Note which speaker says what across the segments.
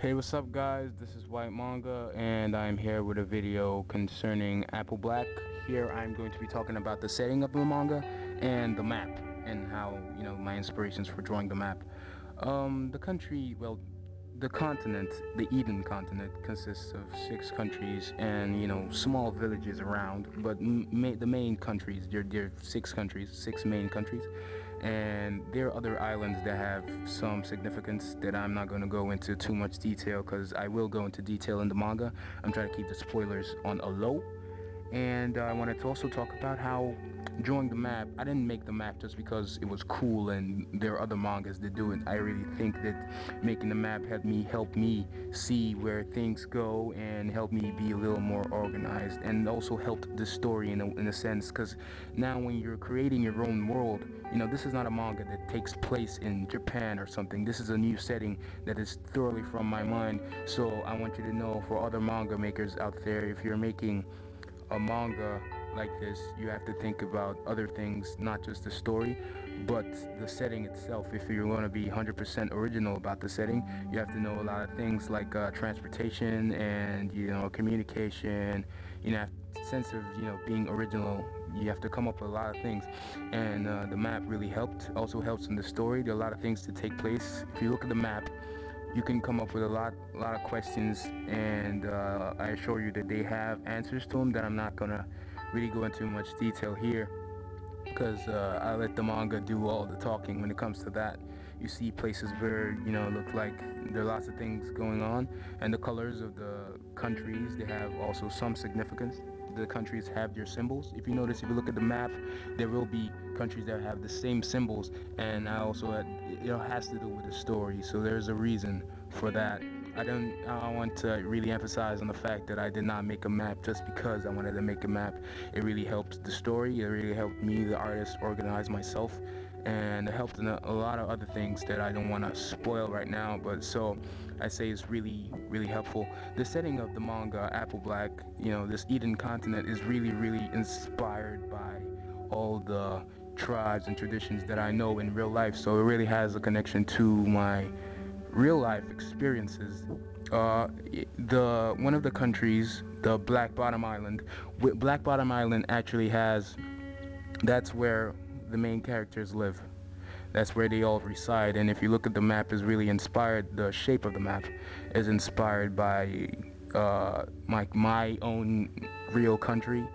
Speaker 1: Hey, what's up, guys? This is Whyt Manga, and I'm here with a video concerning Apple Black. Here, I'm going to be talking about the setting of the manga and the map, and how my inspirations for drawing the map. The country, well, the continent, the Eden continent, consists of 6 countries and small villages around. But the main countries, there are 6 countries, 6 main countries, and there are other islands that have some significance that I'm not going to go into too much detail, because I will go into detail in the manga. I'm trying to keep the spoilers on a low. And I wanted to also talk about how drawing the map, I didn't make the map just because it was cool and there are other mangas that do it. I really think that making the map helped me see where things go and helped me be a little more organized, and also helped the story in a sense, because now when you're creating your own world, this is not a manga that takes place in Japan or something. This is a new setting that is thoroughly from my mind. So I want you to know, for other manga makers out there, if you're making a manga like this, you have to think about other things, not just the story, but the setting itself. If you're going to be 100% original about the setting, you have to know a lot of things like transportation and communication. Sense of being original. You have to come up with a lot of things, and the map really helped. Also helps in the story. There are a lot of things to take place. If you look at the map, you can come up with a lot of questions, and I assure you that they have answers to them that I'm not gonna really go into much detail here, because I let the manga do all the talking when it comes to that. You see places where look like there are lots of things going on, and the colors of the countries, they have also some significance. The countries have their symbols. If you notice, if you look at the map, there will be countries that have the same symbols, and I also it has to do with the story. So there's a reason for that. I want to really emphasize on the fact that I did not make a map just because I wanted to make a map. It really helped the story. It really helped me, the artist, organize myself, and it helped in a lot of other things that I don't want to spoil right now. But so I say it's really helpful. The setting of the manga Apple Black, this Eden continent, is really inspired by all the tribes and traditions that I know in real life. So it really has a connection to my real life experiences. The one of the countries, the Black Bottom Island. Black Bottom Island actually has. That's where the main characters live. That's where they all reside. And if you look at the map, is really inspired. The shape of the map is inspired by my own real country,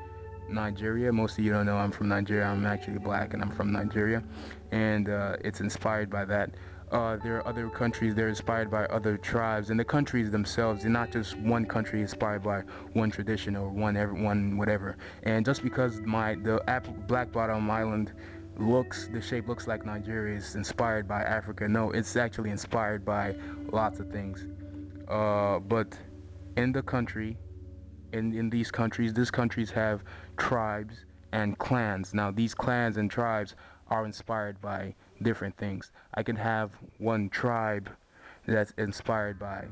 Speaker 1: Nigeria. Most of you don't know I'm from Nigeria. I'm actually black, and I'm from Nigeria, and it's inspired by that. There are other countries that are inspired by other tribes, and the countries themselves, they're not just one country inspired by one tradition or one whatever. And just because the Black Bottom Island the shape looks like Nigeria is inspired by Africa, no, it's actually inspired by lots of things. But in the country, in these countries have tribes and clans. Now these clans and tribes are inspired by different things. I can have one tribe that's inspired by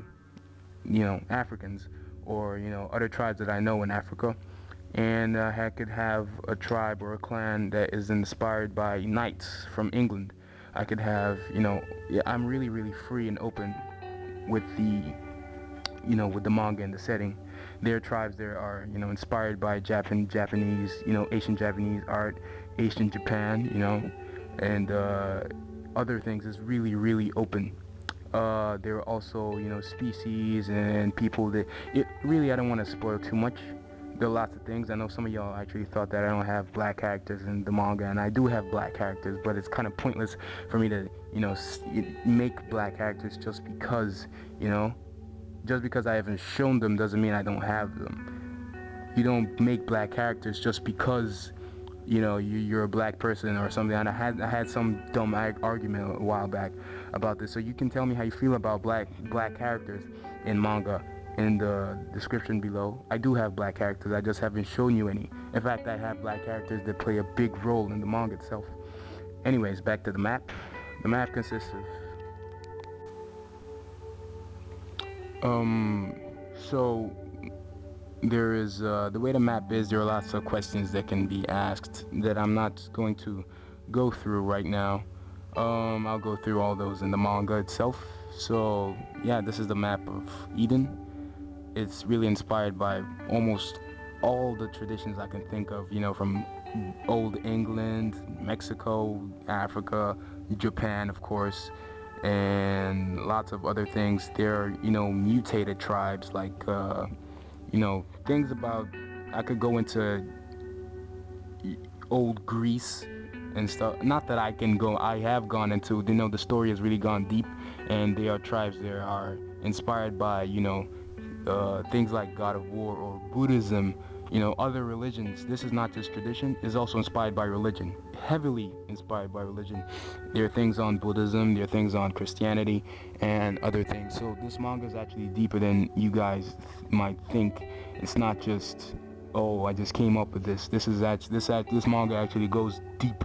Speaker 1: Africans, or other tribes that I know in Africa, and I could have a tribe or a clan that is inspired by knights from England. I could have yeah, I'm really free and open with with the manga and the setting. There are tribes there are inspired by Japanese, Asian Japanese art, Asian Japan, and other things. Is really open. There are also species and people that I don't want to spoil too much. There are lots of things. I know some of y'all actually thought that I don't have black characters in the manga, and I do have black characters, but it's kind of pointless for me to make black characters just because just because I haven't shown them doesn't mean I don't have them. You don't make black characters just because you're a black person or something. And I had some dumb argument a while back about this. So you can tell me how you feel about black characters in manga in the description below. I do have black characters. I just haven't shown you any. In fact, I have black characters that play a big role in the manga itself. Anyways, back to the map. The map consists of so there is the way the map is, there are lots of questions that can be asked that I'm not going to go through right now. I'll go through all those in the manga itself. So yeah, this is the map of Eden. It's really inspired by almost all the traditions I can think of, from old England, Mexico, Africa, Japan, of course, and lots of other things. There are, mutated tribes like, things about, I could go into old Greece and stuff. Not that I have gone into, the story has really gone deep, and there are tribes that are inspired by, things like God of War or Buddhism, other religions. This is not just tradition, it's also inspired by religion, heavily inspired by religion. There are things on Buddhism, there are things on Christianity, and other things. So this manga is actually deeper than you guys might think. It's not just, oh, I just came up with this. This manga actually goes deep.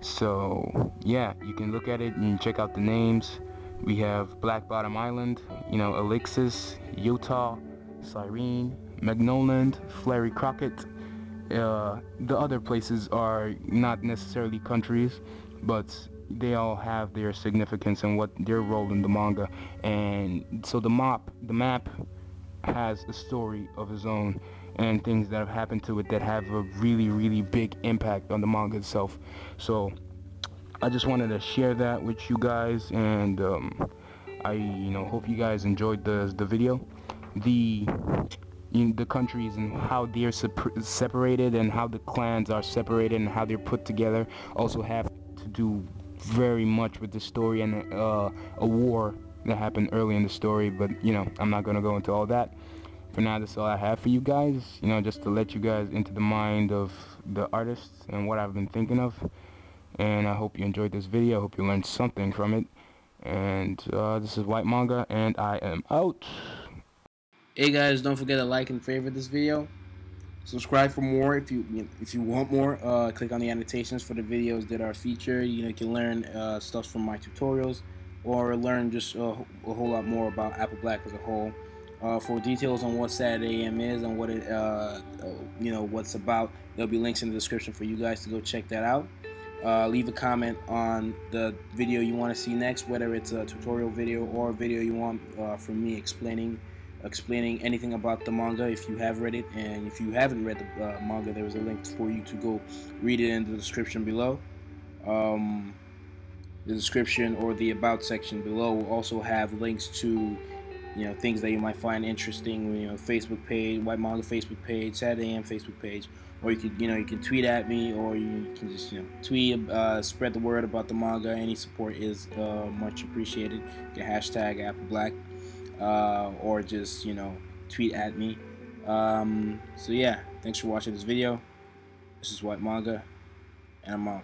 Speaker 1: So yeah, you can look at it and check out the names. We have Black Bottom Island, Elixis, Utah, Cyrene, Magnoland, Flary Crockett. The other places are not necessarily countries, but they all have their significance and what their role in the manga. And so the map has a story of its own and things that have happened to it that have a really, really big impact on the manga itself. So I just wanted to share that with you guys, and I hope you guys enjoyed the video. The countries and how they're separated, and how the clans are separated, and how they're put together also have to do very much with the story and a war that happened early in the story. But I'm not gonna go into all that. For now, that's all I have for you guys, just to let you guys into the mind of the artists and what I've been thinking of. And I hope you enjoyed this video. I hope you learned something from it. And this is Whyt Manga, and I am out.
Speaker 2: Hey guys, don't forget to like and favorite this video. Subscribe for more if you want more. Click on the annotations for the videos that are featured. You can learn stuff from my tutorials, or learn just a whole lot more about Apple Black as a whole. For details on what Saturday AM is and what it what's about, there'll be links in the description for you guys to go check that out. Leave a comment on the video you want to see next, whether it's a tutorial video or a video you want from me explaining anything about the manga if you have read it. And if you haven't read the manga, there is a link for you to go read it in the description below. The description or the about section below will also have links to things that you might find interesting. Facebook page, Whyt Manga Facebook page, Saturday AM Facebook page, or you can tweet at me, or you can just tweet, spread the word about the manga. Any support is much appreciated. You can hashtag Apple Black, or just tweet at me. So yeah, thanks for watching this video. This is Whyt Manga, and I'm out.